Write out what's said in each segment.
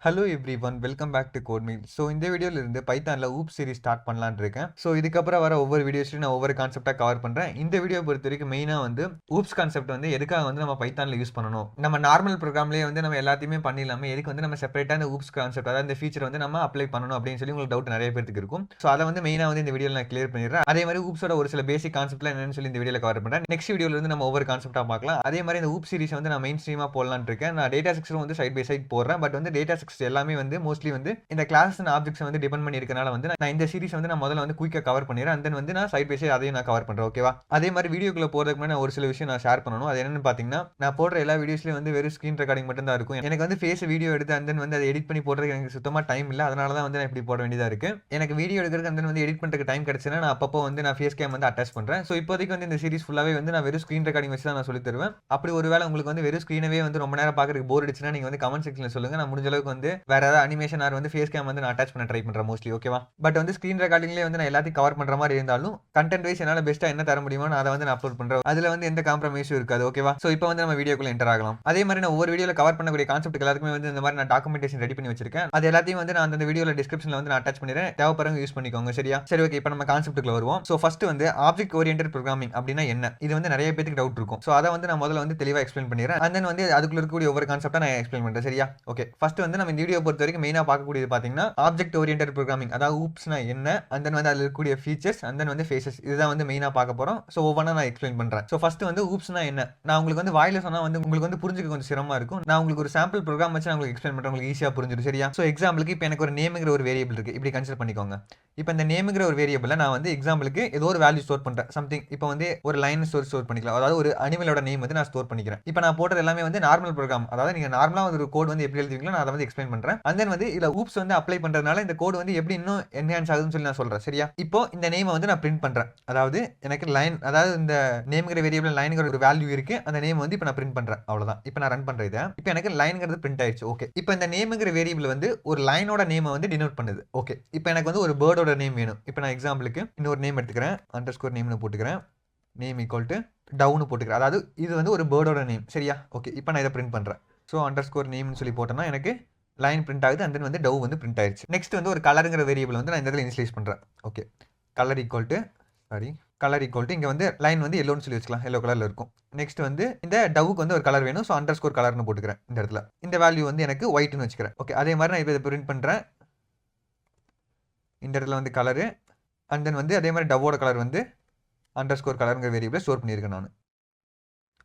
Hello everyone, welcome back to code meal. So இந்த வீடியோல இருந்து பைத்தான்ல ஊப் சீரிஸ் ஸ்டார்ட் பண்ணலான்னு இருக்கேன். ஸோ இதுக்கப்புறம் வர ஒவ்வொரு வீடியோஸ்லையும் நான் ஒவ்வொரு கான்செப்டாக கவர் பண்ணுறேன். இந்த வீடியோ பொறுத்த வரைக்கும் மெயினாக வந்து ஊப்ஸ் கான்செப்ட் வந்து எதுக்காக வந்து நம்ம பைத்தான்ல யூஸ் பண்ணணும், நம்ம நார்மல் ப்ரோக்ராம்லேயே வந்து நம்ம எல்லாத்தையுமே பண்ணிடலாமே, எதுக்கு வந்து நம்ம செப்பரேட்டாக இந்த ஊப்ஸ் கான்செப்ட், அதாவது இந்த ஃபீச்சர் வந்து நம்ம அப்ளை பண்ணணும் அப்படின்னு சொல்லி உங்களுக்கு டவுட் நிறைய பேருக்கு இருக்கும். ஸோ அதை வந்து மெயினாக வந்து இந்த வீடியோவில் நான் கிளியர் பண்ணிடுறேன். அதே மாதிரி ஊப்ஸோட ஒரு சில பேசிக் கான்செப்ட்லாம் என்னன்னு சொல்லி இந்த வீடியோவில் கவர் பண்ணுறேன். நெக்ஸ்ட் வீடியோல இருந்து நம்ம ஒவ்வொரு கான்செப்டாக பார்க்கலாம். அதே மாதிரி இந்த ஊப் சீரிஸ் வந்து நான் மெயின் ஸ்ட்ரீமாக போடலான்னு இருக்கேன். நான் டேட்டா ஸ்ட்ரக்சரும் வந்து சைட் பை சைட் போடுறேன். பட் வந்து டேட்டா ஸ்ட்ரக்சர் எல்லாமே வந்து மோஸ்ட்லி வந்து இந்த கிளாஸ் அண்ட் ஆப்ஜெக்ட்ஸ் வந்து டிபெண்ட் பண்ணி இருக்கனால வந்து நான் இந்த சீரிஸ் வந்து நான் முதல்ல வந்து குயிக்கா கவர் பண்ணிடுறேன். அண்ட் தென் வந்து நான் சைட் பை சைட் அதையும் நான் கவர் பண்றேன். ஓகேவா? அதே மாதிரி வீடியோக்குள்ள போறதுக்கு முன்னாடி நான் ஒரு சில விஷயம் நான் ஷேர் பண்ணணும். அது என்னன்னு பாத்தீங்கன்னா, நான் போடுற எல்லா வீடியோஸ்லயும் வந்து வெறும் ஸ்கிரீன் ரெக்கார்டிங் மட்டும் தான் இருக்கும். எனக்கு வந்து ஃபேஸ் வீடியோ எடுத்து அண்ட் தென் வந்து அதை எடிட் பண்ணி போடுறதுக்கு எனக்கு சுத்தமா டைம் இல்லை. அதனால தான் வந்து நான் இப்படி போட வேண்டியதா இருக்கு. எனக்கு வீடியோ எடுக்கிறதுக்கு அண்ட் தென் வந்து எடிட் பண்றதுக்கு டைம் கிடைச்சுன்னா நான் அப்பப்போ வந்து நான் ஃபேஸ் கேம் வந்து அட்டாச் பண்றேன். ஸோ இப்போதைக்கு வந்து இந்த சீரிஸ் ஃபுல்லாவே வந்து நான் வெறும் ஸ்கிரீன் ரெக்கார்டிங் வச்சு தான் நான் சொல்லி தருவேன். அப்படி ஒருவேளை உங்களுக்கு வந்து வெறும் ஸ்கிரீனவே வந்து ரொம்ப நேரம் பார்க்கறதுக்கு போர் அடிச்சுன்னா நீங்க வந்து கமெண்ட் செக்ஷன்ல சொல்லுங்க. நான் முடிஞ்ச அளவுக்கு வந்து வேற ஏதாவது அனிமேஷன் ஆர் வந்து ஃபேஸ் கேம் வந்து நான் அட்டாச் பண்ண ட்ரை பண்றேன் மோஸ்ட்லி. ஓகேவா? பட் வந்து ஸ்கிரீன் ரெக்கார்டிங்லேயே வந்து நான் எல்லாத்தையும் கவர் பண்ற மாதிரி இருந்தாலும் கண்டென்ட் வைஸ் என்னால் பெஸ்ட்டா என்ன தர முடியுமோ நான் அதை வந்து நான் அப்லோட் பண்றேன். அதுல வந்து எந்த காம்ப்ரமைஸும் இருக்காது. ஓகேவா? ஸோ இப்போ வந்து நம்ம வீடியோக்குள்ள என்டர் ஆகலாம். அதே மாதிரி நான் ஒவ்வொரு வீடியோல கவர் பண்ணக்கூடிய கான்செப்ட் எல்லாருக்குமே வந்து இந்த மாதிரி நான் டாக்குமெண்டேஷன் ரெடி பண்ணி வச்சிருக்கேன். அது எல்லாத்தையும் வந்து நான் அந்த வீடியோல டிஸ்கிரிப்ஷன்ல வந்து நான் அட்டாச் பண்ணிடுறேன். தேவைப்படுறவங்க யூஸ் பண்ணிக்கோங்க. சரியா? சரி, ஓகே. இப்போ நம்ம கான்செப்ட்டுக்குள்ள வருவோம். ஸோ ஃபர்ஸ்ட் வந்து ஆப்ஜெக்ட் ஓரியன்டட் ப்ரோக்ராமிங் அப்படின்னா என்ன? இது வந்து நிறைய பேருக்கு டவுட் இருக்கும். ஸோ அதை வந்து நான் முதல்ல வந்து தெளிவாக எக்ஸ்பிளைன் பண்ணிடுறேன். அண்ட் தென் வந்து அதுக்குள்ள இருக்கக்கூடிய ஒவ்வொரு கான்செப்டா நான் எக்ஸ்பிளைன் பண்றேன். சரியா? ஓகே. ஃபர்ஸ்ட் வந்து நம்ம இந்த வீடியோ பொறுத்த வரைக்கும் மெயினா பார்க்கக்கூடியது பாத்தீங்கன்னா ஆப்ஜெக்ட் ஓரியன்டட் ப்ரோக்ராமிங், அதாவது ஊப்ஸ்னா என்ன, அண்ட் தென் வந்து அதில் இருக்கக்கூடிய ஃபீச்சர்ஸ், அண்ட் தென் வந்து ஃபேஸஸ், இதுதான் வந்து மெயினாக பார்க்க போகிறோம். ஸோ ஒவ்வொன்றா நான் எக்ஸ்பிளைன் பண்ணுறேன். ஸோ ஃபர்ஸ்ட் வந்து ஊப்ஸ்னா என்ன, நான் உங்களுக்கு வந்து வாயில சொன்னால் வந்து உங்களுக்கு வந்து புரிஞ்சுக்க கொஞ்சம் சிரமமா இருக்கும். நான் உங்களுக்கு ஒரு சாம்பிள் ப்ரோக்ராம் வச்சு நான் உங்களுக்கு எக்ஸ்பிளைன் பண்ணுறேன், உங்களுக்கு ஈஸியாக புரிஞ்சிடும். சரியா? ஸோ எக்ஸாம்பிளுக்கு இப்போ எனக்கு ஒரு நேம்ங்கிற ஒரு வேரியபிள் இருக்கு, இப்படி கன்சிடர் பண்ணிக்கோங்க. இப்போ இந்த நேம்ங்கிற ஒரு வேரியபிள் நான் வந்து எக்ஸாம்பிளுக்கு ஏதோ ஒரு வேல்யூ ஸ்டோர் பண்ணுறேன், சம்திங். இப்போ வந்து ஒரு லைன் ஸ்டோர் பண்ணிக்கலாம், அதாவது ஒரு அனிமலோட நேம் வந்து நான் ஸ்டோர் பண்ணிக்கிறேன். இப்போ நான் போடுறது எல்லாமே வந்து நார்மல் ப்ரோக்ராம், அதாவது நீங்க நார்மலாக ஒரு கோட் வந்து எப்படி எழுதுவீங்களோ நான் அதை வந்து எக்ஸ்பிளைன் பண்ணுறேன். அண்ட் தென் வந்து இதில் ஊப்ஸ் வந்து அப்ளை பண்ணுறதுனால இந்த கோட் வந்து எப்படி இன்னும் என்ஹான்ஸ் ஆகுதுன்னு சொல்லி நான் சொல்றேன். சரியா? இப்போ இந்த நேமை வந்து நான் பிரிண்ட் பண்றேன். அதாவது எனக்கு லைன், அதாவது இந்த நேம்ங்கிற வேரியபிள் லைன்ங்கிற ஒரு வேல்யூ இருக்கு, அந்த நேம் வந்து இப்போ நான் பிரிண்ட் பண்றேன். அவ்வளவுதான். இப்போ நான் ரன் பண்றேன் இதை. இப்போ எனக்கு லைன்ங்கிறது பிரிண்ட் ஆயிடுச்சு. ஓகே. இப்போ இந்த நேம்ங்கிற வேரியபிள் வந்து ஒரு லைனோட நேமை வந்து டினோட் பண்ணுது. ஓகே. இப்போ எனக்கு வந்து ஒரு பேர்டோட நேம் வேணும். இப்போ நான் எக்ஸாம்பிளுக்கு இன்னொரு நேம் எடுத்துக்கிறேன், அண்டர்ஸ்கோர் நேம்னு போட்டுக்கிறேன், நேம் ஈக்குவல் டு டவுன் போட்டுக்கிறேன். அதாவது இது வந்து ஒரு பேர்டோட நேம். சரியா? ஓகே. இப்போ நான் இதை பிரிண்ட் பண்றேன். ஸோ அண்டர்ஸ்கோர் நேம்னு சொல்லி போட்டோம்னா எனக்கு லைன் பிரிண்ட் ஆகுது. அண்ட் தென் வந்து டவ் வந்து பிரிண்ட் ஆயிடுச்சு. நெக்ஸ்ட் வந்து ஒரு கலருங்கிற வேரியபிள் வந்து நான் இந்த இடத்துல இனிஷியலைஸ் பண்றேன். ஓகே. கலர் ஈக்குவல் டு இங்க வந்து லைன் வந்து எல்லோன்னு சொல்லி வச்சுக்கலாம், எல்லோ கலர்ல இருக்கும். நெக்ஸ்ட் வந்து இந்த டவுக்கு வந்து ஒரு கலர் வேணும். ஸோ அண்டர்ஸ்கோர் கலர்னு போட்டுக்கிறேன். இந்த இடத்துல இந்த வேல்யூ வந்து எனக்கு ஒயிட்னு வச்சுக்கிறேன். ஓகே. அதே மாதிரி நான் இப்போ இதை பிரிண்ட் பண்றேன். இந்த இடத்துல வந்து கலரு, அண்ட் தென் வந்து அதே மாதிரி டவோட கலர் வந்து அண்டர்ஸ்கோர் கலருங்கிற வேரியபிளை ஸ்டோர் பண்ணியிருக்கேன் நான்.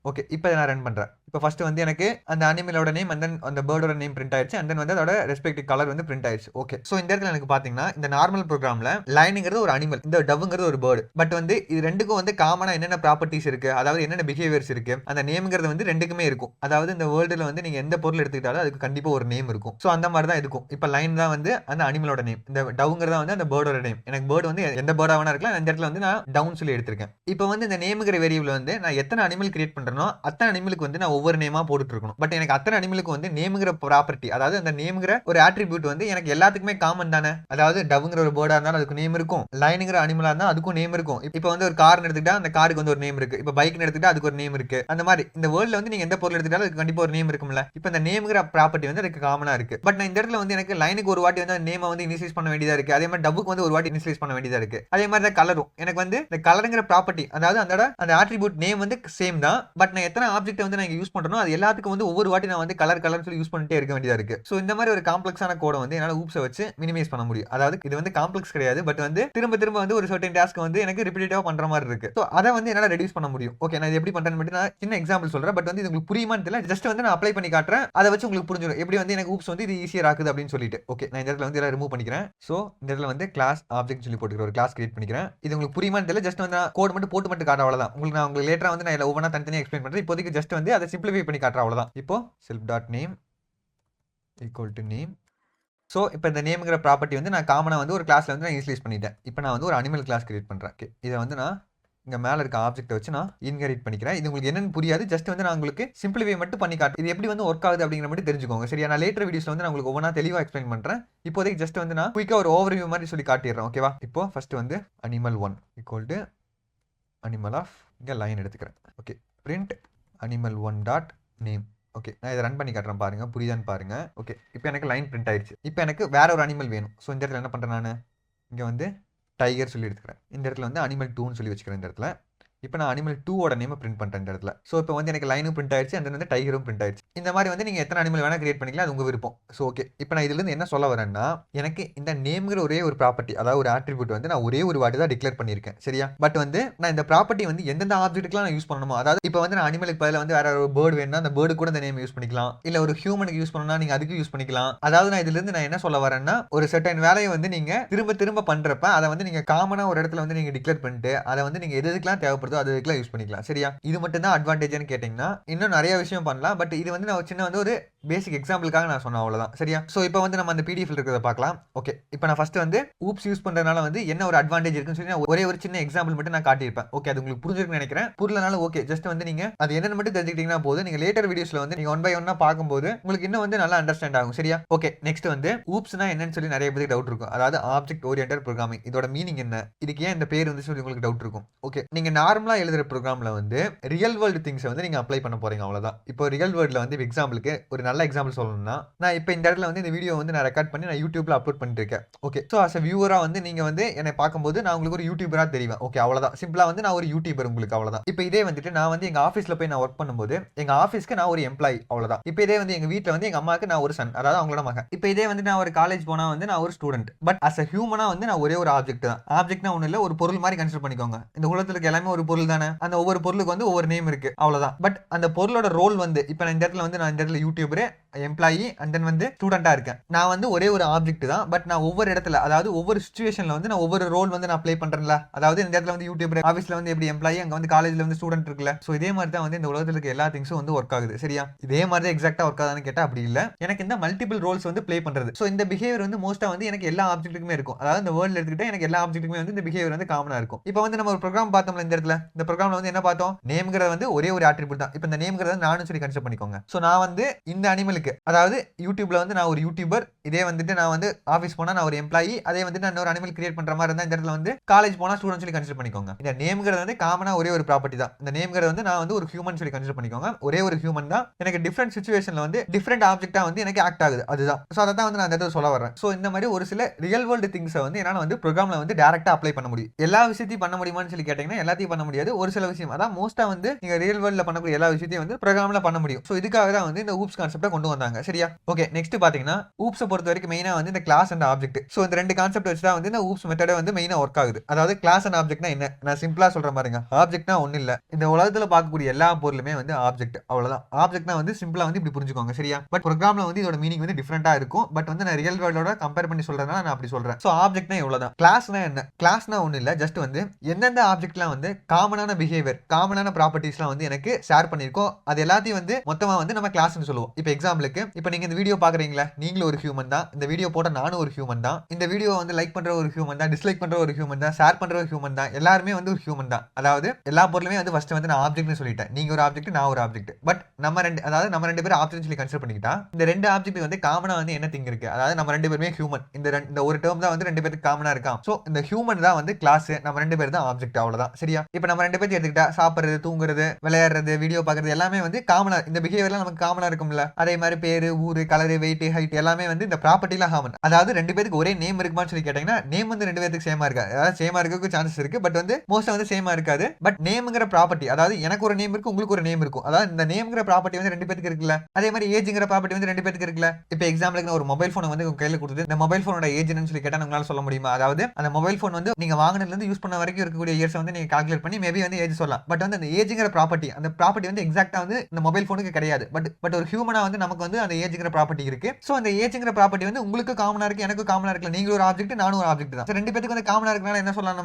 ஓகே. இப்போ நான் ரன் பண்றேன். இப்போ ஃபர்ஸ்ட் வந்து எனக்கு அந்த அனிமலோட நேம் அண்ட் தென் அந்த பேர்டோட நேம் பிரிண்ட் ஆயிடுச்சு. அண்ட் தென் வந்து அதோட ரெஸ்பெக்டிவ் கலர் வந்து பிரிண்ட் ஆயிடுச்சு. ஓகே. ஸோ இந்த இடத்துல எனக்கு பாத்தீங்கன்னா இந்த நார்மல் ப்ரோக்ராம்ல லைனுங்கிறது ஒரு அனிமல், இந்த டவ்ங்கிறது ஒரு பேர்டு. பட் வந்து இது ரெண்டுக்கும் வந்து காமனா என்னென்ன ப்ராப்பர்ட்டிஸ் இருக்கு, அதாவது என்னென்ன பிஹேவியர்ஸ் இருக்கு, அந்த நேம்ங்கிறது வந்து ரெண்டுக்குமே இருக்கும். அதாவது இந்த வேர்ல்டுல வந்து நீங்க எந்த பொருள் எடுத்துக்கிட்டாலும் அதுக்கு கண்டிப்பா ஒரு நேம் இருக்கும். ஸோ அந்த மாதிரி தான் இருக்கும். இப்போ லைன் தான் வந்து அந்த அனிமலோட நேம், இந்த டவ்ங்கிறதா வந்து அந்த பேர்டோட நேம். எனக்கு பேர்டு வந்து எந்த பேர்டா வேணா இருக்கலாம். இந்த இடத்துல வந்து நான் டவுன் சொல்லி எடுத்திருக்கேன். இப்போ வந்து இந்த நேம்ங்கிற வேரியபிள் வந்து நான் எத்தனை அனிமல் கிரியேட் பண்றேனோ அத்தனை அனிமலுக்கு வந்து நான் ஒவ்வொரு நேமா போட்டுட்டு இருக்கணும். பட் எனக்கு அத்தனை அனிமலுக்கு வந்து நேம்ங்கிற ப்ராப்பர்ட்டி, அதாவது அந்த நேம்ங்கிற ஒரு ஆட்ரிபியூட் வந்து எனக்கு எல்லாத்துக்குமே காமன் தானே. அதாவது டவ்ங்கிற ஒரு பேர்டா இருந்தாலும் அதுக்கு நேம் இருக்கும், லைனுங்கிற அனிமலா இருந்தா அதுக்கும் நேம் இருக்கும். இப்போ வந்து ஒரு கார் எடுத்துக்கிட்டா அந்த காருக்கு வந்து ஒரு நேம் இருக்கு, இப்போ பைக் எடுத்துக்கிட்டா அதுக்கு ஒரு நேம் இருக்கு. அந்த மாதிரி இந்த வேர்ல்ட்ல வந்து நீங்க எந்த பொருள் எடுத்துக்கிட்டாலும் அதுக்கு கண்டிப்பா ஒரு நேம் இருக்கும்ல. இப்போ இந்த நேம்ங்கிற ப்ராப்பர்ட்டி வந்து அதுக்கு காமனா இருக்கு. பட் நான் இந்த இடத்துல வந்து எனக்கு லைனுக்கு ஒரு வாட்டி வந்து அந்த நேமை வந்து இனிஷியலைஸ் பண்ண வேண்டியதா இருக்கு. அதே மாதிரி டவ்வுக்கு வந்து ஒரு வாட்டி இனிஷியலைஸ் பண்ண வேண்டியதா இருக்கு. அதே மாதிரி தான் கலரும் எனக்கு வந்து இந்த கலருங்கிற ப்ராப்பர்ட்டி, அதாவது அந்த ஆட்ரிபியூட் நேம் வந்து சேம் தான். பட் நான் எத்தனை ஆப்ஜெக்ட் வந்து நான் யூஸ் பண்றேனோ அது எல்லாத்துக்கும் வந்து ஒவ்வொரு வாட்டி நான் வந்து கலர் சொல்லி யூஸ் பண்ணிட்டே இருக்க வேண்டியதா இருக்கு. சோ இந்த மாதிரி ஒரு காம்ப்ளெக்ஸான கோட வந்து என்னால ஊப்ஸை வச்சு மினிமைஸ் பண்ண முடியும். அதாவது இது வந்து காம்ப்ளெக்ஸ் கிடையாது, பட் வந்து திரும்ப திரும்ப வந்து ஒரு சர்டன் டாஸ்க் வந்து எனக்கு ரிப்பீட்டேட்டிவா பண்ற மாதிரி இருக்கு. சோ அதை வந்து என்னால ரெடியூஸ் பண்ண முடியும். ஓகே. நான் இது எப்படி பண்றேன்னு மட்டும் நான் சின்ன எக்ஸாம்பிள் சொல்றேன். பட் வந்து இது உங்களுக்கு புரியுமான்னு தெரியல, ஜஸ்ட் வந்து நான் அப்ளை பண்ணி காட்டுறேன். அதை வச்சு உங்களுக்கு புரிஞ்சிடும் எப்படி வந்து எனக்கு ஊப்ஸ் வந்து இது ஈஸியா ஆகுது அப்படின்னு சொல்லிட்டு. ஓகே. நான் இந்த இடத்துல வந்து எல்லாம் ரிமூவ் பண்ணிக்கிறேன். சோ இந்த இடத்துல வந்து கிளாஸ் ஆப்ஜெக்ட் சொல்லி போட்டுக்கிறேன், ஒரு கிளாஸ் கிரியேட் பண்ணிக்கிறேன். இது உங்களுக்கு புரியுமான்னு தெரியல, ஜஸ்ட் வந்து கோட் மட்டும் போட்டு காட்ட அவ்வளவுதான். உங்களுக்கு லேட்டரா வந்து நான் ஒவ்வொன்றா தனித்தனியா எக்ஸ்பிளைன் பண்றேன். இப்போதைக்கு ஜஸ்ட் வந்து அதை சிம்பிளிஃபை பண்ணி காட்டுறேன், அவ்வளவுதான். இப்போ self.name equal to name. So இப்போ இந்த நேம்ங்கிற ப்ராப்பர்ட்டி வந்து நான் காமனாக வந்து ஒரு கிளாஸ்ல வந்து நான் இனிஷியலைஸ் பண்ணிட்டேன். இப்போ நான் வந்து ஒரு அனிமல் கிளாஸ் கிரியேட் பண்ணுறேன். ஓகே. இதை வந்து நான் இங்கே மேலே இருக்க ஆப்ஜெக்ட்டை வச்சு நான் இன்ஹெரிட் பண்ணிக்கிறேன். இது உங்களுக்கு என்னன்னு புரியாது, ஜஸ்ட் வந்து நான் உங்களுக்கு சிம்பிளிஃபை மட்டும் பண்ணி காட்டு. இது எப்படி வந்து ஒர்க் ஆகுது அப்படிங்கிற மட்டும் தெரிஞ்சுக்கோங்க. சரியா? நான் லேட்டர் வீடியோஸ்ல வந்து நான் உங்களுக்கு ஒவ்வொன்றா தெளிவாக எக்ஸ்பிளைன் பண்ணுறேன். இப்போதைக்கு ஜஸ்ட் வந்து நான் குயிக்காக ஒரு ஓவர்வியூ மாதிரி சொல்லி காட்டிடுறேன். ஓகேவா? இப்போ ஃபர்ஸ்ட் வந்து animal 1 equal to animal of, இங்கே லைன் எடுத்துக்கிறேன். Okay. Print animal 1 dot name. Okay, நான் இதை ரன் பண்ணி காட்டுறேன் பாருங்க, புரியுதான்னு பாருங்க. ஓகே, இப்போ எனக்கு லைன் பிரிண்ட் ஆயிடுச்சு. இப்போ எனக்கு வேற ஒரு அனிமல் வேணும். ஸோ இந்த இடத்துல என்ன பண்ணுறேன் நான், இங்கே வந்து டைகர் சொல்லி எடுத்துக்கிறேன். இந்த இடத்துல வந்து அனிமல் 2ன்னு சொல்லி வச்சுக்கிறேன் இந்த இடத்துல. இப்போ நான் அனிமல் 2ஓட நேம் பிரிண்ட் பண்ணுறேன் இந்த இடத்துல. ஸோ இப்போ வந்து எனக்கு லைனும் பிரிண்ட் ஆயிடுச்சு, அந்த வந்து டைகரும் பிரிண்ட் ஆயிடுச்சு. இந்த மாதிரி வந்து நீங்கள் எத்தனை அனிமல் வேணா கிரியேட் பண்ணிக்கலாம், அது உங்கள் விருப்பம். ஸோ ஓகே, இப்போ நான் இதுலேருந்து என்ன சொல்ல வரேன்னா, எனக்கு இந்த நேம்ங்கிற ஒரே ஒரு ப்ராப்பர்ட்டி, அதாவது ஒரு ஆட்ரிபியூட் வந்து நான் ஒரே ஒரு வாட்டி தான் டிக்ளேர் பண்ணியிருக்கேன், சரியா? பட் வந்து நான் இந்த ப்ராப்பர்ட்டி வந்து எந்தெந்த ஆப்ஜெக்ட்டுக்குலாம் நான் யூஸ் பண்ணணுமோ, அதாவது இப்போ வந்து நான் அனிமலுக்கு பதில் வந்து வேற ஒரு பேர்டு வேணும்னா அந்த பேர்டு கூட இந்த நேம் யூஸ் பண்ணிக்கலாம், இல்லை ஒரு ஹியூமனுக்கு யூஸ் பண்ணணும்னா நீங்கள் அதுக்கு யூஸ் பண்ணிக்கலாம். அதாவது நான் இதுலேருந்து நான் என்ன சொல்ல வரேன்னா, ஒரு சர்டன் வேலையை வந்து நீங்கள் திரும்ப திரும்ப பண்ணுறப்ப அதை வந்து நீங்கள் காமனாக ஒரு இடத்துல வந்து நீங்கள் டிக்ளேர் பண்ணிட்டு அதை வந்து நீங்கள் எதுக்கெல்லாம் தேவைப்படுதோ அதுக்கெல்லாம் யூஸ் பண்ணிக்கலாம், சரியா? இது மட்டும் தான் அட்வான்டேஜ்னு கேட்டிங்கன்னா இன்னும் நிறைய விஷயம் பண்ணலாம். பட் இது வந்து நான் சின்ன வந்து ஒரு பேசிக் எக்ஸாம்பிளுக்காக நான் சொன்னேன், அவ்வளவுதான், சரியா? ஸோ இப்போ வந்து நம்ம அந்த PDF இருக்கிறத பார்க்கலாம். ஓகே, இப்போ நான் ஃபர்ஸ்ட் வந்து ஊப்ஸ் யூஸ் பண்றதுனால வந்து என்ன ஒரு அட்வான்டேஜ் இருக்குன்னு சொல்லி நான் ஒரே ஒரு சின்ன எக்ஸாம்பிள் மட்டும் நான் காட்டியிருப்பேன். ஓகே, அது உங்களுக்கு புரிஞ்சிருக்குன்னு நினைக்கிறேன். புரியலனாலும் ஓகே, ஜஸ்ட் வந்து நீங்க அது என்னன்னு மட்டும் தெரிஞ்சுக்கிட்டீங்கன்னா போதும். நீங்க லேட்டர் வீடியோஸ்ல வந்து நீங்க ஒன் பை ஒன்னா பார்க்கும்போது உங்களுக்கு இன்னும் வந்து நல்லா அண்டர்ஸ்டாண்ட் ஆகும், சரியா? ஓகே, நெக்ஸ்ட் வந்து ஊப்ஸ்னா என்னன்னு சொல்லி நிறைய பேருக்கு டவுட் இருக்கும். அதாவது ஆப்ஜெக்ட் ஓரியன்டட் ப்ரோக்ராமிங், இதோட மீனிங் என்ன, இதுக்கு ஏன் இந்த பேர் வந்து சொல்லி உங்களுக்கு டவுட் இருக்கும். ஓகே, நீங்க நார்மலா எழுதுற ப்ரோக்ராம்ல வந்து ரியல் வேர்ல்டு திங்ஸ் வந்து நீங்க அப்ளை பண்ண போறீங்க, அவ்வளவுதான். இப்போ ரியல் வேர்ல்ட்ல வந்து எக்ஸாம்பிளுக்கு ஒரு நல்ல எக்ஸாம்பிள் சொல்லணும்னா, நான் இப்போ இந்த இடத்துல வந்து இந்த வீடியோ வந்து நான் ரெக்கார்ட் பண்ணி நான் யூடியூப்ல அப்லோட் பண்ணிட்டு இருக்கேன். ஓகே, ஸோ அஸ் அ வியூவரா வந்து நீங்க வந்து என்னை பார்க்கும்போது நான் உங்களுக்கு ஒரு யூடியூபரா தெரிவேன். ஓகே, அவ்வளவுதான். சிம்பிளா வந்து நான் ஒரு யூடியூபர் உங்களுக்கு, அவ்வளவுதான். இப்போ இதே வந்துட்டு நான் வந்து எங்க ஆஃபீஸ்ல போய் நான் ஒர்க் பண்ணும்போது எங்க ஆஃபீஸ்க்கு நான் ஒரு எம்ப்ளாயி, அவ்வளவுதான். இப்போ இதே வந்து எங்க வீட்டில் வந்து எங்க அம்மாவுக்கு நான் ஒரு சன், அதாவது அவங்களோட மகன். இப்போ இதே வந்து நான் ஒரு காலேஜ் போனா வந்து நான் ஒரு ஸ்டூடெண்ட். பட் அஸ் அ ஹியூமனா வந்து நான் ஒரே ஒரு ஆப்ஜெக்ட் தான். ஆப்ஜெக்ட்னா ஒன்றும் இல்லை, ஒரு பொருள் மாதிரி கன்சிடர் பண்ணிக்கோங்க. இந்த உலகத்துல இருக்க எல்லாமே ஒரு பொருள் தானே. அந்த ஒவ்வொரு பொருளுக்கு வந்து ஒவ்வொரு நேம் இருக்கு, அவ்வளவுதான். பட் அந்த பொருளோட ரோல் வந்து இப்போ நான் இந்த இடத்துல வந்து நான் இந்த இடத்துல யூடியூபர், எம்ப்ளாயி அண்ட் தென் வந்து ஸ்டூடெண்டா இருக்கேன். நான் வந்து ஒரே ஒரு ஆப்ஜெக்ட் தான். பட் நான் ஒவ்வொரு இடத்துல, அதாவது ஒவ்வொரு சிச்சுவேஷன்ல வந்து நான் ஒவ்வொரு ரோல் வந்து நான் ப்ளே பண்றேன்ல. அதாவது இந்த இடத்துல வந்து யூடியூபர், ஆஃபீஸ்ல வந்து எப்படி எம்ப்ளாயி, அங்க வந்து காலேஜ்ல வந்து ஸ்டூடெண்ட் இருக்குல்ல. ஸோ இதே மாதிரி தான் வந்து இந்த உலகத்துல இருக்க எல்லா திங்ஸும் வந்து ஒர்க் ஆகுது, சரியா? இதே மாதிரி தான் எக்ஸாக்டா ஒர்க் ஆகுதான்னு கேட்டா அப்படி இல்ல. எனக்கு இந்த மல்டிபிள் ரோல்ஸ் வந்து ப்ளே பண்றது. ஸோ இந்த பிஹேவியர் வந்து மோஸ்டா வந்து எனக்கு எல்லா ஆப்ஜெக்ட்டுக்குமே இருக்கும். அதாவது இந்த வேர்ல்ட்ல எடுத்துக்கிட்டா எனக்கு எல்லா ஆப்ஜெக்ட்டுக்குமே வந்து இந்த பிஹேவியர் வந்து காமனா இருக்கும். இப்போ வந்து நம்ம ஒரு ப்ரோக்ராம் பார்த்தோம்ல இந்த இடத்துல, இந்த ப்ரோக்ராம்ல வந்து என்ன பார்த்தோம், நேம்ங்கிறது வந்து ஒரே ஒரு ஆட்ரிபியூட் தான். இப்போ இந்த நேம்ங்கிறது நானும் சொல்லி கன்சிடர் பண்ணிக்கோங்க. ஸோ நான் வந்து இந்த அனிமலுக்கு, அதாவது யூடியூப்ல வந்து நான் ஒரு யூடியூபர், இதே வந்துட்டு நான் வந்து ஆஃபீஸ் போனா நான் ஒரு எம்ப்ளாயி, அதே வந்துட்டு நான் ஒரு அனிமல் கிரியேட் பண்ற மாதிரி இருந்தா இந்த இடத்துல வந்து காலேஜ் போனா ஸ்டூடெண்ட் சொல்லி கன்சிடர் பண்ணிக்கோங்க. இந்த நேம்ங்கிறது வந்து காமனா ஒரே ஒரு ப்ராப்பர்ட்டி தான். இந்த நேம்ங்கிறது வந்து நான் வந்து ஒரு ஹியூமன் சொல்லி கன்சிடர் பண்ணிக்கோங்க. ஒரே ஒரு ஹியூமன் தான். எனக்கு டிஃபரெண்ட் சிச்சுவேஷன்ல வந்து டிஃபரெண்ட் ஆப்ஜெக்ட்டா வந்து எனக்கு ஆக்ட் ஆகுது, அதுதான். ஸோ அதை தான் வந்து நான் இந்த இடத்துல சொல்ல வரேன். ஸோ இந்த மாதிரி ஒரு சில ரியல் வேர்ல்டு திங்ஸை வந்து என்னால் வந்து ப்ரோக்ராம்ல வந்து டேரக்டா அப்ளை பண்ண முடியும். எல்லா விஷயத்தையும் பண்ண முடியுமான்னு சொல்லி கேட்டீங்கன்னா எல்லாத்தையும் பண்ண முடியாது. ஒரு சில விஷயம், அதான் மோஸ்டா வந்து நீங்க ரியல் வேர்ல்ட்ல பண்ணக்கூடிய எல்லா விஷயத்தையும் வந்து ப்ரோக்ராம்ல பண்ண முடியும். ஸோ இதுக்காக தான் வந்து இந்த ஊப்ஸ் கான்செப்டை கொண்டு வந்தாங்க, சரியா? ஓகே, நெக்ஸ்ட் பாத்தீங்கன்னா ஊப்ஸை பொறுத்த வரைக்கும் மெயினா வந்து இந்த கிளாஸ் அண்ட் ஆப்ஜெக்ட். ஸோ இந்த ரெண்டு கான்செப்ட் வச்சு தான் வந்து இந்த ஊப்ஸ் மெத்தடே வந்து மெயினா ஒர்க் ஆகுது. அதாவது கிளாஸ் அண்ட் ஆப்ஜெக்ட்னா என்ன, நான் சிம்பிளா சொல்ற மாதிரிங்க. ஆப்ஜெக்ட்னா ஒன்றும் இல்லை, இந்த உலகத்தில் பார்க்கக்கூடிய எல்லா பொருளுமே வந்து ஆப்ஜெக்ட், அவ்வளவுதான். ஆப்ஜெக்ட்னா வந்து சிம்பிளா வந்து இப்படி புரிஞ்சுக்கோங்க, சரியா? பட் ப்ரோக்ராம்ல வந்து இதோட மீனிங் வந்து டிஃபரெண்டா இருக்கும். பட் வந்து நான் ரியல் வேர்ல்டோட கம்பேர் பண்ணி சொல்றதுனால நான் அப்படி சொல்றேன். ஸோ ஆப்ஜெக்ட்னா இவ்வளவுதான். கிளாஸ்னா என்ன, கிளாஸ்னா ஒன்றும் இல்லை, ஜஸ்ட் வந்து எந்தெந்த ஆப்ஜெக்ட்லாம் வந்து காமனான பிஹேவியர், காமனான ப்ராப்பர்ட்டிஸ்லாம் வந்து எனக்கு ஷேர் பண்ணியிருக்கோம், அது எல்லாத்தையும் வந்து மொத்தமா வந்து நம்ம கிளாஸ்னு சொல்லுவோம். இப்போ எக்ஸாம்பிளுக்கு இப்போ நீங்க இந்த வீடியோ பாக்குறீங்களா, நீங்களும் ஒரு ஹியூமன் தான். இந்த வீடியோ போட்ட நானும் ஒரு ஹியூமன் தான். இந்த வீடியோ வந்து லைக் பண்ற ஒரு ஹியூமன் தான், டிஸ்லைக் பண்ற ஒரு ஹியூமன் தான், ஷேர் பண்ற ஒரு ஹியூமன் தான். எல்லாருமே வந்து ஒரு ஹியூமன் தான். அதாவது எல்லா பொருளுமே வந்து ஃபர்ஸ்ட் வந்து நான் ஆப்ஜெக்ட்னு சொல்லிட்டேன். நீங்க ஒரு ஆப்ஜெக்ட், நான் ஒரு ஆப்ஜெக்ட். பட் நம்ம ரெண்டு, அதாவது நம்ம ரெண்டு பேரும் ஆப்ஜெக்ட் சொல்லி கன்சிடர் பண்ணிக்கிட்டா இந்த ரெண்டு ஆப்ஜெக்ட் வந்து காமனா வந்து என்ன திங் இருக்கு, அதாவது நம்ம ரெண்டு பேருமே ஹியூமன். இந்த ஒரு டேர்ம் தான் வந்து ரெண்டு பேருக்கு காமனா இருக்கா. சோ இந்த ஹியூமன் தான் வந்து கிளாஸ், நம்ம ரெண்டு பேர் தான் ஆப்ஜெக்ட், அவ்வளவுதான், சரியா? இப்போ நம்ம ரெண்டு பேருக்கு எடுத்துக்கிட்டா சாப்பிடுறது, தூங்குறது, விளையாடுறது, வீடியோ பாக்குறது எல்லாமே வந்து காமனா, இந்த பிஹேவியர்லாம் நமக்கு காமனா இருக்கும்ல. அதே மாதிரி பேரு, ஊரு, கலர், வெயிட், ஹைட் எல்லாமே வந்து இந்த ப்ராப்பர்ட்டிலாம் காமன். அதாவது ரெண்டு பேருக்கு ஒரே நேம் இருக்குமான்னு சொல்லி கேட்டீங்கன்னா நேம் வந்து ரெண்டு பேருக்கு சேமா இருக்கா, அதாவது சேமா இருக்க சான்சஸ் இருக்கு. பட் வந்து மோஸ்டா வந்து சேமா இருக்காது. பட் நேம்ங்கிற ப்ராப்பர்ட்டி, அதாவது எனக்கு ஒரு நேம் இருக்கு, உங்களுக்கு ஒரு நேம் இருக்கும். அதாவது இந்த நேம்ங்கிற ப்ராப்பர்ட்டி வந்து ரெண்டு பேருக்கு இருக்குல்ல. அதே மாதிரி ஏஜ்ங்கிற ப்ராப்பர்ட்டி வந்து ரெண்டு பேருக்கு இருக்குல்ல. இப்போ எக்ஸாம்பிளுக்கு நான் ஒரு மொபைல் போன் வந்து உங்க கையில கொடுத்துட்டு இந்த மொபைல் போனோட ஏஜ் என்னன்னு சொல்லி கேட்டா உங்களால சொல்ல முடியுமா? அதாவது அந்த மொபைல் போன் வந்து நீங்க வாங்கினதுல இருந்து யூஸ் பண்ண வரைக்கும் இருக்கக்கூடிய இயர்ஸ் வந்து நீங்க கால்குலேட் பண்ணி மேபி வந்து ஏஜ் சொல்லலாம். பட் வந்து அந்த ஏஜ்ங்கிற ப்ராப்பர்ட்டி, அந்த ப்ராப்பர்ட்டி வந்து எக்ஸாக்ட்டா வந்து இந்த மொபைல் போனுக்கு கிடையாது. பட் ஒரு ஹியூமனா வந்து நமக்கு வந்து அந்த ஏஜ்ங்கிற ப்ராப்பர்ட்டி இருக்கு. சோ அந்த ஏஜ்ங்கிற ப்ராப்பர்ட்டி வந்து உங்களுக்கு காமனா இருக்கு, எனக்கு காமனா இருக்குல. நீங்க ஒரு ஆப்ஜெக்ட், நானும் ஒரு ஆப்ஜெக்ட் தான். ரெண்டு பேருக்கு வந்து காமனா இருக்கனால என்ன சொல்லலாம்,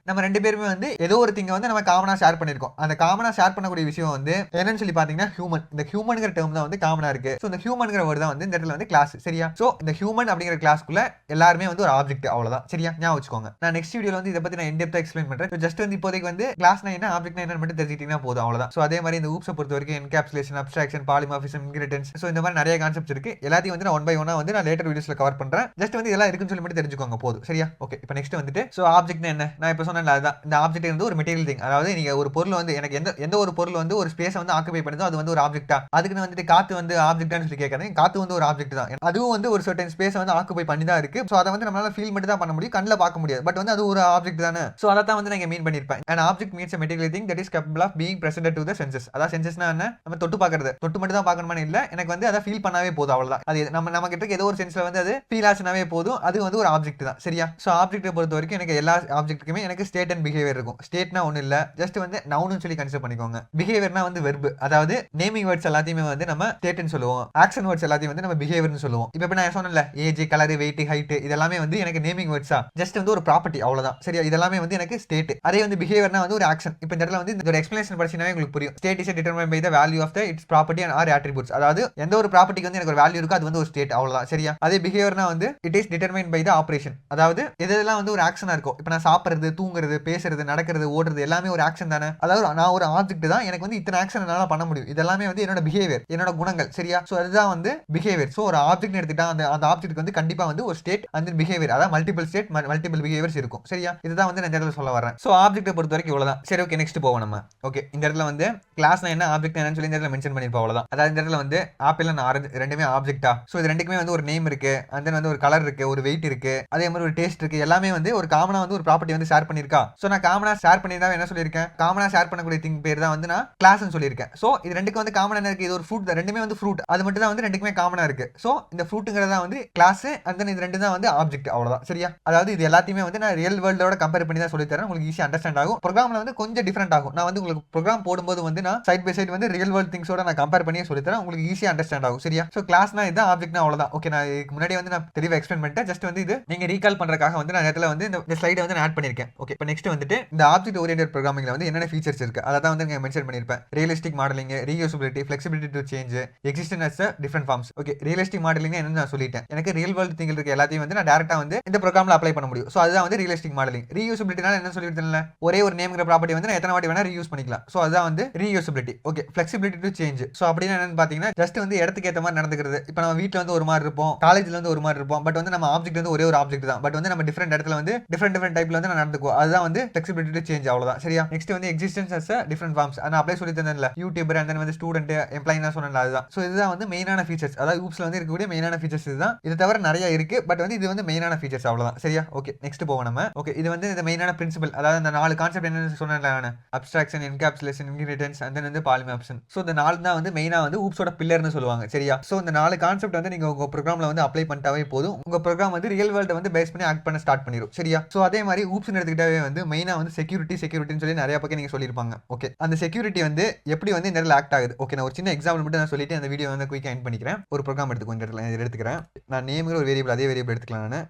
நம்ம ரெண்டு பேருமே வந்து ஏதோ ஒரு திங்க வந்து நம்ம காமனா ஷேர் பண்ணிருக்கோம். அந்த காமனா ஷேர் பண்ணக்கூடிய விஷயம் வந்து என்னன்னு சொல்லி பாத்தீங்கன்னா ஹியூமன். இந்த ஹியூமன்ங்கிற டேர்ம் தான் வந்து காமனா இருக்கு. சோ இந்த ஹியூமன்ங்கிற வேர்ட் தான் வந்து இந்த இடத்துல வந்து கிளாஸ், சரியா? சோ இந்த ஹியூமன் அப்படிங்கிற கிளாஸ்க்குள்ள எல்லாருமே வந்து ஒரு ஆப்ஜெக்ட், அவ்வளவுதான், சரியா? ஞாபகம் வச்சுக்கோங்க. நான் நெக்ஸ்ட் வீடியோல வந்து இத பத்தி நான் இன் டெப்தா எக்ஸ்பிளைன் பண்றேன். ஜஸ்ட் வந்து இப்போதைக்கு வந்து கிளாஸ்னா என்ன, ஆப்ஜெக்ட்னா என்னன்னு மட்டும் தெரிஞ்சிட்டீங்கன்னா போதும், அவ்வளவுதான். சோ அதே மாதிரி இந்த ஊப்ஸை பொறுத்த வரைக்கும் encapsulation, abstraction, polymorphism, inheritance, so இந்த மாதிரி நிறைய கான்செப்ட்ஸ் இருக்கு. எல்லாத்தையும் வந்து நான் ஒன் பை ஒன்னா வந்து நான் லேட்டர் வீடியோஸ்ல கவர் பண்றேன். ஜஸ்ட் வந்து இதெல்லாம் இருக்குன்னு சொல்லி மட்டும் தெரிஞ்சுக்கோங்க போதும். சரியா? ஓகே. இப்போ நெக்ஸ்ட் வந்துட்டு ஸோ ஆப்ஜெக்ட்னா என்ன? நான் இப்போ சொன்னேன்ல அதுதான். இந்த ஆப்ஜெக்ட் வந்து ஒரு மெட்டீரியல் திங். அதாவது நீங்க ஒரு பொருள் வந்து எனக்கு எந்த ஒரு பொருள் வந்து ஒரு ஸ்பேஸை வந்து ஆக்குபை பண்ணுதோ அது வந்து ஒரு ஆப்ஜெக்ட்டா? அதுக்குன்னு வந்துட்டு காத்து வந்து ஆப்ஜெக்டான்னு சொல்லி கேட்காதீங்க. காத்து வந்து ஒரு ஆப்ஜெக்ட் தான். அதுவும் வந்து ஒரு சர்டன் ஸ்பேஸை வந்து ஆக்குபை பண்ணி தான் இருக்கு. ஸோ அதை வந்து நம்மளால ஃபீல் மட்டும் தான் பண்ண முடியும், கண்ணில் பார்க்க முடியாது. பட் வந்து அது ஒரு ஆப்ஜெக்ட் தானே. ஸோ அதை தான் வந்து நான் மீன் பண்ணிருப்பேன். an object means a material thing that is capable of being presented to the senses. அதாவது சென்சஸ்னா என்ன? நம்ம தொட்டு பார்க்கறது. தொட்டு மட்டும் தான் பார்க்கணுமான்னு இல்லை, எனக்கு வந்து அதை ஃபீல் பண்ணாவே போதும், அவ்வளவுதான். அது நம்ம கிட்ட ஏதோ ஒரு சென்ஸ்ல வந்து அது ஃபீல் ஆச்சுனாவே போதும், அது வந்து ஒரு ஆப்ஜெக்ட் தான். சரியா? ஸோ ஆப்ஜெக்ட்டை பொறுத்த வரைக்கும் எனக்கு எல்லா ஆப்ஜெக்ட்டுக்குமே எனக்கு ஸ்டேட் அண்ட் பிஹேவியர் இருக்கும். ஸ்டேட்னா ஒன்றும் இல்லை, ஜஸ்ட் வந்து நவுன்னு சொல்லி கன்சிடர் பண்ணிக்கோங்க. பிஹேவியர்னா வந்து வெர்பு, அதாவது நேமிங் வேர்ட்ஸ் எல்லாத்தையுமே வந்து நம்ம ஸ்டேட்னு சொல்லுவோம். ஆக்ஷன் வேர்ட்ஸ் எல்லாத்தையும் வந்து நம்ம பிஹேவியர்னு சொல்லுவோம். இப்போ நான் சொன்னேன்ல, ஏஜ், கலர், வெயிட், ஹைட், இதெல்லாமே வந்து எனக்கு நேமிங் வேர்ட்ஸா, ஜஸ்ட் வந்து ஒரு ப்ராப்பர்ட்டி, அவ்வளவுதான். சரியா? இதெல்லாமே வந்து எனக்கு ஸ்டேட். அதே வந்து பிஹேவியர்னா வந்து ஒரு ஆக்ஷன். இப்போ இந்த இடத்துல வந்து இந்த எக்ஸ்பிளனேஷன் படிச்சீங்கன்னா உங்களுக்கு புரியும். State is determined by the value of the its property and or attributes. அதாவது எந்த ஒரு ப்ராப்பர்ட்டிக்கு வந்து எனக்கு ஒரு வேல்யூ இருக்கோ அது வந்து ஒரு ஸ்டேட், அவ்வளவுதான். சரியா? அதே பிஹேவியர்னா வந்து it is determined by the operation. அதாவது இதெல்லாம் வந்து ஒரு ஆக்ஷனா இருக்கும். இப்போ நான் சாப்பிடுறது, தூங்குறது, பேசுறது, நடக்கிறது, ஓடுறது எல்லாமே ஒரு ஆக்ஷன் தானே. அதாவது நான் ஒரு ஆப்ஜெக்ட் தான், எனக்கு வந்து இத்தனை ஆக்ஷன் என்னால பண்ண முடியும். இதெல்லாமே வந்து என்னோட பிஹேவியர், என்னோட குணங்கள். சரியா? ஸோ அதுதான் வந்து பிஹேவியர். ஸோ ஒரு ஆப்ஜெக்ட் எடுத்துட்டா அந்த ஆப்ஜெக்ட் வந்து கண்டிப்பா வந்து ஒரு ஸ்டேட் அண்ட் பிஹேவியர், அதாவது மல்டிபிள் ஸ்டேட் மல்டிபிள் பிஹேவியர்ஸ் இருக்கும். சரியா? இதுதான் வந்து நான் இந்த இடத்துல சொல்ல வரேன். ஸோ ஆப்ஜெக்ட்டை பொறுத்த வரைக்கும் இவ்வளவுதான். சரி, ஓகே. நெக்ஸ்ட் போவோம் நம்ம. ஓகே, இந்த இடத்துல வந்து கிளாஸ்னா என்ன, ஆப்ஜெக்ட் என்னன்னு சொல்லி இந்த இடத்துல மென்ஷன் பண்ணிருப்போம், அவ்வளவுதான். அதாவது இந்த இடத்துல வந்து ஆப்பிள் அண்ட் ஆரஞ்சு ரெண்டுமே ஆப்ஜெக்ட்டா? ஸோ இது ரெண்டுக்குமே வந்து ஒரு நேம் இருக்கு, அண்ட் தென் வந்து ஒரு கலர் இருக்கு, ஒரு வெயிட் இருக்கு, அதே மாதிரி ஒரு டேஸ்ட் இருக்கு. எல்லாமே வந்து ஒரு காமனா வந்து ஒரு ப்ராப்பர்ட்டி வந்து ஷேர் பண்ணிருக்கா. ஸோ நான் காமனா ஷேர் பண்ணிருந்தா என்ன சொல்லியிருக்கேன்? காமனா ஷேர் பண்ணக்கூடிய திங் பேர் தான் வந்து நான் கிளாஸ்னு சொல்லியிருக்கேன். ஸோ இது ரெண்டுக்கு வந்து காமனா என்ன இருக்கு? இது ஒரு ஃப்ரூட் தான், ரெண்டுமே வந்து ஃப்ரூட். அது மட்டும் தான் வந்து ரெண்டுக்குமே காமனா இருக்கு. ஸோ இந்த ஃப்ரூட்டுங்கிறதா வந்து கிளாஸ், அண்ட் தென் இது ரெண்டு தான் வந்து ஆப்ஜெக்ட், அவ்வளவுதான். சரியா? அதாவது இது எல்லாத்தையுமே வந்து நான் ரியல் வேர்ல்டோட கம்பேர் பண்ணி தான் சொல்லி தரேன், உங்களுக்கு ஈஸியா அண்டர்ஸ்டாண்ட் ஆகும். ப்ரோக்ராம்ல வந்து கொஞ்சம் டிஃபரெண்ட் ஆகும். நான் வந்து உங்களுக்கு ப்ரோக்ராம் போடும்போது வந்து நான் சைட் பை சைட் வந்து ரியல் வேர்ல்ட் திங்ஸோட நான் கம்பேர் பண்ணி சொல்லி தரேன், உங்களுக்கு ஈஸியா அண்டர்ஸ்டாண்ட் ஆகும். சரியா? ஸோ கிளாஸ்னா இதுதான், ஆப்ஜெக்ட்னா அவ்வளவுதான். ஓகே, நான் இதுக்கு முன்னாடி வந்து நான் தெளிவாக எக்ஸ்பிளைன் பண்ணிட்டேன். ஜஸ்ட் வந்து இது நீங்க ரீகால் பண்றதுக்காக வந்து நான் இடத்துல வந்து இந்த ஸ்லைடை வந்து நான் ஆட் பண்ணிருக்கேன். ஓகே, இப்போ நெக்ஸ்ட் வந்துட்டு இந்த ஆப்ஜெக்ட் ஓரியன்டட் ப்ரோக்ராமிங்ல வந்து என்னென்ன ஃபீச்சர்ஸ் இருக்கு அதை தான் வந்து நான் மென்ஷன் பண்ணிருப்பேன். Realistic modelling, reusability, flexibility to change, existence as different forms. Okay, realistic modelling என்னன்னு நான் சொல்லிட்டேன். எனக்கு ரியல் வேர்ல்ட் திங் இருக்க எல்லாத்தையும் வந்து நான் டேரக்டா வந்து இந்த ப்ரோக்ராம்ல அப்ளை பண்ண முடியும். ஸோ அதுதான் வந்து ரியலிஸ்டிக் மாடலிங். ரீயூசபிலிட்டினா என்ன சொல்லிட்டு ஒரே ஒரு நேம்ங்கிற ப்ராப்பர்ட்டி வந்து நான் எத்தனை வாட்டி வேணா ரீயூஸ் பண்ணிக்கலாம். ஸோ அதுதான் வந்து reusability. Okay, flexibility to change. So அப்படின்னு என்னன்னு பாத்தீங்கன்னா ஜஸ்ட் வந்து இடத்துக்கு ஏற்ற மாதிரி நடந்துக்கிறது. இப்போ நம்ம வீட்டில் வந்து ஒரு மாதிரி இருப்போம், காலேஜ்ல வந்து ஒரு மாதிரி இருப்போம், பட் வந்து நம்ம ஆப்ஜெக்ட் வந்து ஒரே ஒரு ஆப்ஜெக்ட் தான், பட் வந்து நம்ம டிஃபரெண்ட் இடத்துல வந்து டிஃபரெண்ட் டைப்ல வந்து நடந்துக்குவோம். அதுதான் வந்து ஃபிளெக்சிபிலிட்டி டு சேஞ்ச், அவ்வளவுதான். சரியா? நெக்ஸ்ட் வந்து எக்ஸிஸ்டன்ஸ் அஸ் டிஃபரெண்ட் ஃபார்ம்ஸ். நான் அப்ளை சொல்லி தந்தேன்ல, யூடியூபர் அண்ட் வந்து ஸ்டூடெண்ட், எம்ப்ளாயி நான் சொன்னேன்ல, அதுதான். ஸோ இதுதான் வந்து மெயினான ஃபீச்சர்ஸ். அதாவது ஊப்ஸ்ல வந்து இருக்கக்கூடிய மெயினான ஃபீச்சர்ஸ் இதுதான். இது தவிர நிறைய இருக்கு, பட் வந்து இது வந்து மெயினான ஃபீச்சர்ஸ், அவ்வளவுதான். சரியா? ஓகே, நெக்ஸ்ட் போவோம் நம்ம. ஓகே, இது வந்து இந்த மெயினான பிரின்சிபல், அதாவது இந்த 4 கான்செப்ட் என்னன்னு சொன்னேன்ல நான், abstraction, encapsulation, inheritance and then வந்து பாலிமார்ஃபிசம். ஸோ இந்த 4 தான் வந்து மெயினா வந்து ஊப்ஸோட பில்லர்னு சொல்லுவாங்க. சரியா? ஸோ இந்த 4 கான்செப்ட் வந்து நீங்க உங்க ப்ரோக்ராம்ல வந்து அப்ளை பண்ணிட்டாவே போதும், உங்க ப்ரோக்ராம் வந்து ரியல் வேர்ல்ட் வந்து பேஸ் பண்ணி ஆக்ட் பண்ண ஸ்டார்ட் பண்ணிடும். சரியா? ஸோ அதே மாதிரி ஊப்ஸ் எடுத்துக்கிட்டாவே வந்து மெயினா வந்து செக்யூரிட்டின்னு சொல்லி நிறைய பக்கம் நீங்க சொல்லியிருப்பாங்க. ஓகே, அந்த செக்யூரிட்டி வந்து எப்படி வந்து இந்த இடத்துல ஆக்ட் ஆகுது? ஓகே, நான் ஒரு சின்ன எக்ஸாம்பிள் மட்டும் நான் சொல்லிட்டு அந்த வீடியோ வந்து குயிக்காக எண்ட் பண்ணிக்கிறேன். ஒரு ப்ரோக்ராம் எடுத்துக்கோ, இந்த இடத்துல எடுத்துக்கிறேன். நான் நேம்ங்கிற ஒரு வேரியபிள், அதே வேரியபிள் எடுத்துக்கலாம். நான்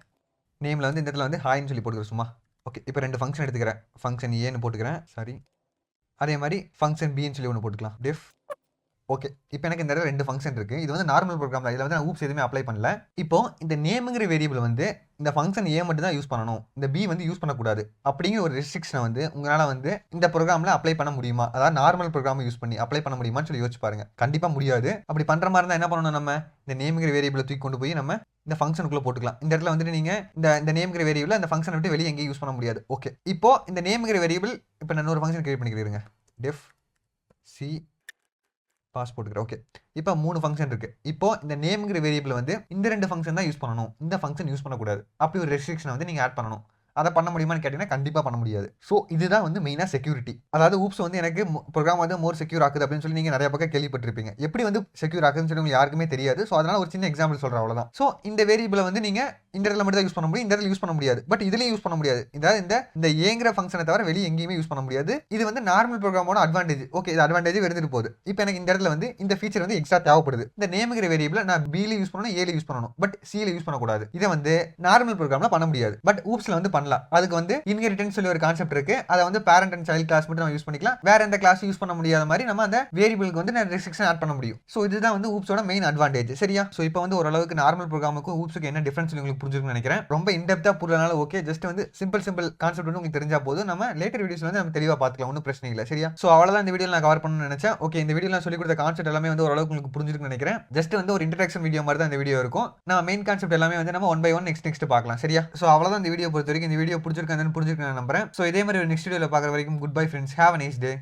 நேம்ல வந்து இந்த இடத்துல வந்து ஹாய்னு சொல்லி போட்டுக்கிறேன் சும்மா. ஓகே, இப்போ 2 ஃபங்க்ஷன் எடுத்துக்கிறேன். ஃபங்க்ஷன் ஏன்னு போட்டுக்கிறேன், சாரி. அதே மாதிரி ஃபங்க்ஷன் பின்னு சொல்லி ஒன்று போட்டுக்கலாம், டிஃப். ஓகே, இப்போ எனக்கு இந்த இடத்துல 2 ஃபங்க்ஷன் இருக்கு. இது வந்து நார்மல் ப்ரோக்ராம் தான், இதில் வந்து நான் ஊப்ஸ் எதுவுமே அப்ளை பண்ணல. இப்போ இந்த நேம்ங்கிற வேரியபிள் வந்து இந்த ஃபங்க்ஷன் ஏ மட்டும் தான் யூஸ் பண்ணணும், இந்த பி வந்து யூஸ் பண்ணக்கூடாது அப்படிங்கிற ஒரு ரெஸ்ட்ரிக்ஷனை வந்து உங்களால் வந்து இந்த ப்ரோக்ராமில் அப்ளை பண்ண முடியுமா? அதாவது நார்மல் ப்ரோக்ராம் யூஸ் பண்ணி அப்ளை பண்ண முடியுமான்னு சொல்லி யோசிச்சு பாருங்க. கண்டிப்பாக முடியாது. அப்படி பண்ணுற மாதிரி இருந்தால் என்ன பண்ணணும்? நம்ம இந்த நேம்ங்கிற வேரியபிளை தூக்கி கொண்டு போய் நம்ம இந்த ஃபங்க்ஷனுக்குள்ள போட்டுக்கலாம். இந்த இடத்துல வந்துட்டு நீங்க இந்த நேம்ங்கிற வேரியபிள் அந்த ஃபங்க்ஷனை விட்டு வெளியே எங்கேயும் யூஸ் பண்ண முடியாது. ஓகே, இப்போ இந்த நேம்ங்கிற வேரியபிள் இப்போ நான் ஒரு ஃபங்க்ஷன் கிரியேட் பண்ணிக்கிறேங்க, டெஃப் சி பாஸ் போட்டுக்கிறேன். ஓகே, இப்போ 3 ஃபங்க்ஷன் இருக்கு. இப்போ இந்த நேம்ங்கிற வேரியபிள் வந்து இந்த 2 ஃபங்க்ஷன் தான் யூஸ் பண்ணணும், இந்த ஃபங்க்ஷன் யூஸ் பண்ணக்கூடாது. அப்படி ஒரு ரெஸ்ட்ரிக்ஷனை வந்து நீங்க ஆட் பண்ணணும். அதை பண்ண முடியுமான்னு கேட்டீங்கன்னா கண்டிப்பாக பண்ண முடியாது. ஸோ இதுதான் வந்து மெயினாக செக்யூரிட்டி. அதாவது ஊப்ஸ் வந்து எனக்கு ப்ரோக்ராம் வந்து மோர் செக்யூர் ஆகுது அப்படின்னு சொல்லி நீங்கள் நிறைய பக்கம் கேள்விப்பட்டிருப்பீங்க. எப்படி வந்து செக்யூர் ஆகுதுன்னு சொல்லி உங்களுக்கு யாருக்குமே தெரியாது. ஸோ அதனால ஒரு சின்ன எக்ஸாம்பிள் சொல்கிறேன், அவ்வளோதான். ஸோ இந்த வேரியபிளை வந்து நீங்கள் இந்த இடத்துல மட்டும் தான் யூஸ் பண்ண முடியும், இந்த இடத்துல யூஸ் பண்ண முடியாது. பட் இதுலேயும் யூஸ் பண்ண முடியாது. இதாவது இந்த ஏங்கிற ஃபங்க்ஷனை தவிர வெளியே எங்கேயுமே யூஸ் பண்ண முடியாது. இது வந்து நார்மல் ப்ரோக்ராமோட அட்வான்டேஜ். ஓகே, இது அட்வான்டேஜ் எடுத்துட்டு போகுது. இப்போ எனக்கு இந்த இடத்துல வந்து இந்த ஃபீச்சர் வந்து எக்ஸ்ட்ரா தேவைப்படுது. இந்த நேம்ங்கிற வேரியபிளை நான் பில யூஸ் பண்ணணும், ஏல யூஸ் பண்ணணும், பட் சில யூஸ் பண்ணக்கூடாது. இதை வந்து நார்மல் ப்ரோக்ராம்ல பண்ண முடியாது, பட் ஊப்ஸ்ல வந்து பண்ணலாம். அதுக்கு வந்து இன்ஹெரிட்டன்ஸ் சொல்லி ஒரு கான்செப்ட் இருக்கு. அதை வந்து பேரண்ட் அண்ட் சைல்ட் கிளாஸ் மட்டும் நம்ம யூஸ் பண்ணிக்கலாம். வேற எந்த கிளாஸ் யூஸ் பண்ண முடியாத மாதிரி நம்ம அந்த வேரியபிளுக்கு வந்து ரெஸ்ட்ரிக்ஷன் ஆட் பண்ண முடியும். ஸோ இதுதான் வந்து ஊப்ஸோட மெயின் அட்வான்டேஜ். சரியா? ஸோ இப்போ வந்து ஓரளவுக்கு நார்மல் ப்ரோக்ராமுக்கும் ஊப்ஸுக்கு என்ன டிஃபரன்ஸ் உங்களுக்கு புரிஞ்சிருக்கும்னு நினைக்கிறேன். ரொம்ப இன்டெப்தா புரியலனாலும் ஓகே. ஜஸ்ட் வந்து சிம்பிள் கான்செப்ட் வந்து உங்களுக்கு தெரிஞ்சா போதும். நம்ம லேட்டர் வீடியோஸ்ல வந்து நம்ம தெளிவா பார்த்துக்கலாம். ஒண்ணும் பிரச்சனை இல்ல. சரியா? சோ அவ்வளவுதான் இந்த வீடியோல நான் கவர் பண்ணணும்னு நினைச்சேன். ஓகே, இந்த வீடியோல நான் சொல்லிக் கொடுத்த கான்செப்ட் எல்லாமே வந்து ஓரளவுக்கு உங்களுக்கு புரிஞ்சிருக்கும்னு நினைக்கிறேன். ஜஸ்ட் வந்து ஒரு இன்ட்ரோடக்ஷன் வீடியோ மாதிரி தான் இந்த வீடியோ இருக்கும். நம்ம மெயின் கான்செப்ட் எல்லாமே வந்து நம்ம ஒன் பை ஒன் நெக்ஸ்ட் பார்க்கலாம். சரியா? சோ அவ்வளவுதான் இந்த வீடியோ பொறுத்தவரைக்கும். இந்த வீடியோ புரிஞ்சிருக்கான்னு நம்புறேன். சோ இதே மாதிரி ஒரு நெக்ஸ்ட் வீடியோல பார்க்குற வரைக்கும் good bye friends. Have a nice day.